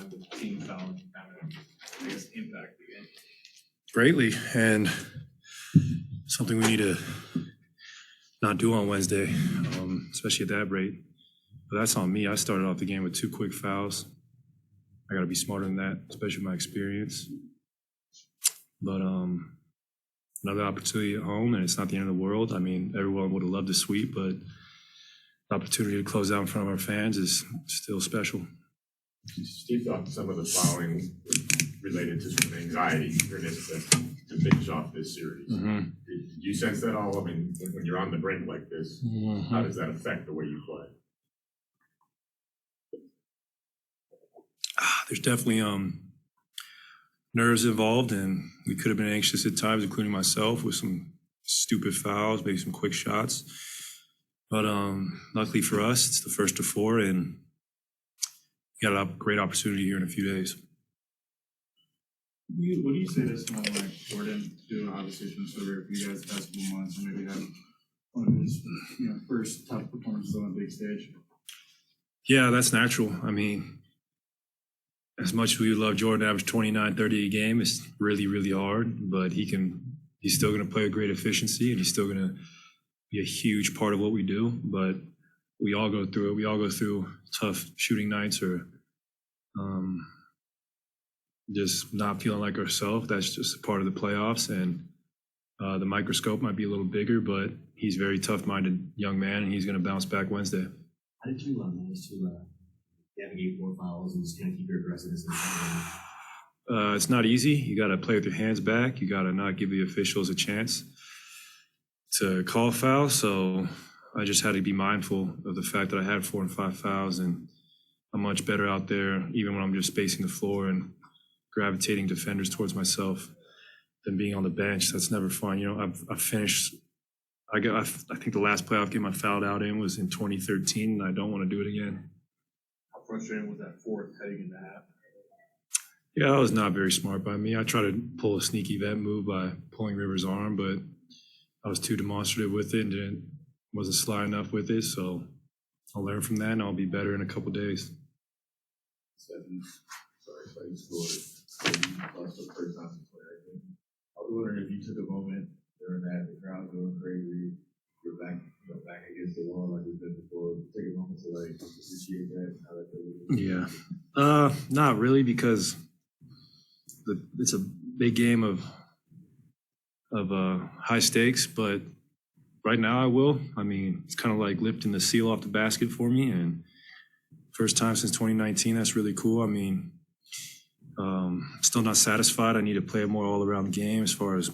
find the team foul kind of, I guess, impact the game? Greatly, and something we need to not do on Wednesday, especially at that rate. But that's on me. I started off the game with 2 quick fouls. I got to be smarter than that, especially my experience. But another opportunity at home, and it's not the end of the world. I mean, everyone would have loved to sweep, but the opportunity to close out in front of our fans is still special. Steve thought some of the fouling related to some anxiety to finish off this series. Mm-hmm. Did you sense that all? I mean, when you're on the brink like this, how does that affect the way you play? There's definitely nerves involved, and we could have been anxious at times, including myself, with some stupid fouls, maybe some quick shots. But luckily for us, it's the first of 4, and we got a great opportunity here in a few days. What do you say to someone like Jordan, doing obviously from Silver, for you guys the past few months, and maybe have one of his first top performances on a big stage? Yeah, that's natural. I mean, as much as we would love Jordan to average 29, 30 a game, it's really, really hard, but he's still going to play with great efficiency, and he's still going to be a huge part of what we do. But we all go through it. We all go through tough shooting nights or just not feeling like ourselves. That's just a part of the playoffs, and the microscope might be a little bigger, but he's a very tough-minded young man, and he's going to bounce back Wednesday. How did you manage to navigate 4 fouls and just kind of keep your aggressiveness in the game? It's not easy. You got to play with your hands back. You got to not give the officials a chance to call a foul. So I just had to be mindful of the fact that I had 4 and 5 fouls, and I'm much better out there, even when I'm just spacing the floor and gravitating defenders towards myself, than being on the bench. That's never fun. You know, I've finished. I think the last playoff game I fouled out in was in 2013, and I don't want to do it again. How frustrating was that 4th heading into half? Yeah, that was not very smart by me. I tried to pull a sneaky vet move by pulling Rivers' arm, but I was too demonstrative with it and wasn't sly enough with it. So I'll learn from that, and I'll be better in a couple days. Sorry, scored. Lost the first time to play. I was wondering if you took a moment during that, the crowd going crazy, you're back against the wall like you've been before. Take a moment to like appreciate that. How that Yeah, not really, because it's a big game of high stakes. But right now, I will. I mean, it's kind of like lifting the seal off the basket for me, and first time since 2019. That's really cool. I mean, still not satisfied. I need to play a more all-around game as far as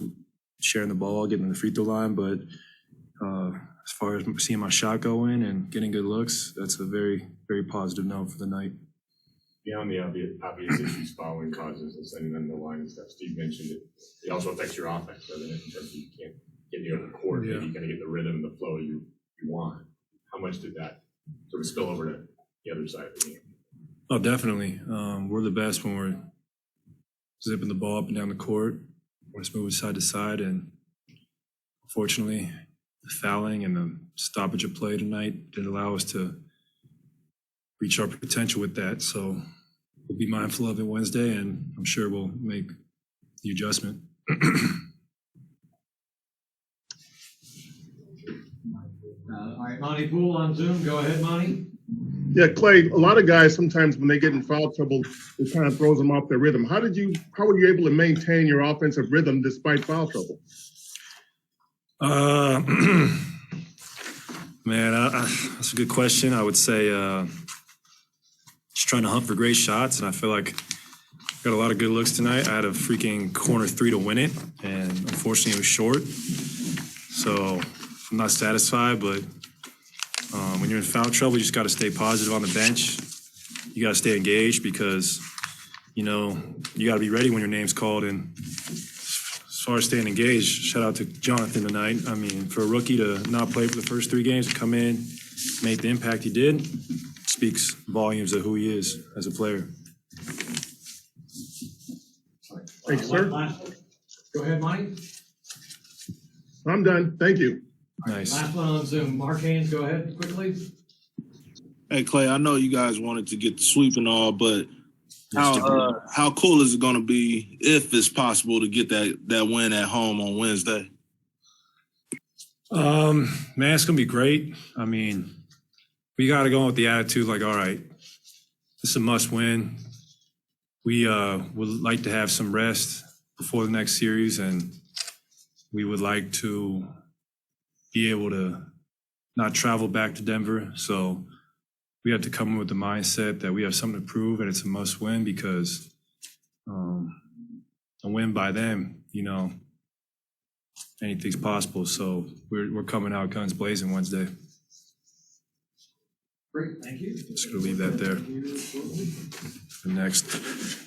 sharing the ball, getting to the free throw line. But as far as seeing my shot go in and getting good looks, that's a very, very positive note for the night. Beyond the obvious issues fouling causes and sending them the line and stuff, Steve mentioned it. It also affects your offense, doesn't it? In terms of you can't get the open court, maybe you got to get the rhythm and the flow you want. How much did that sort of spill over to the other side of the game? Oh, definitely. We're the best when we're zipping the ball up and down the court. We're moving side to side, and unfortunately, the fouling and the stoppage of play tonight didn't allow us to reach our potential with that. So we'll be mindful of it Wednesday, and I'm sure we'll make the adjustment. All right, Monty Poole on Zoom. Go ahead, Monty. Yeah, Klay, a lot of guys sometimes when they get in foul trouble, it kind of throws them off their rhythm. How were you able to maintain your offensive rhythm despite foul trouble? That's a good question. I would say just trying to hunt for great shots, and I feel like I got a lot of good looks tonight. I had a freaking corner 3 to win it, and unfortunately it was short. So I'm not satisfied, but when you're in foul trouble, you just got to stay positive on the bench. You got to stay engaged because, you got to be ready when your name's called. And as far as staying engaged, shout out to Jonathan tonight. I mean, for a rookie to not play for the first 3 games, to come in, make the impact he did, speaks volumes of who he is as a player. Thanks, sir. Go ahead, Monty. I'm done. Thank you. Nice. Last one on Zoom. Mark Haynes, go ahead quickly. Hey, Klay, I know you guys wanted to get the sweep and all, but How cool is it going to be if it's possible to get that win at home on Wednesday? Man, it's gonna be great. I mean, we got to go with the attitude like, all right, it's a must win. We would like to have some rest before the next series, and we would like to be able to not travel back to Denver. So we have to come in with the mindset that we have something to prove, and it's a must win because a win by them, anything's possible. So we're coming out guns blazing Wednesday. Great, thank you. Just gonna leave that there. The next.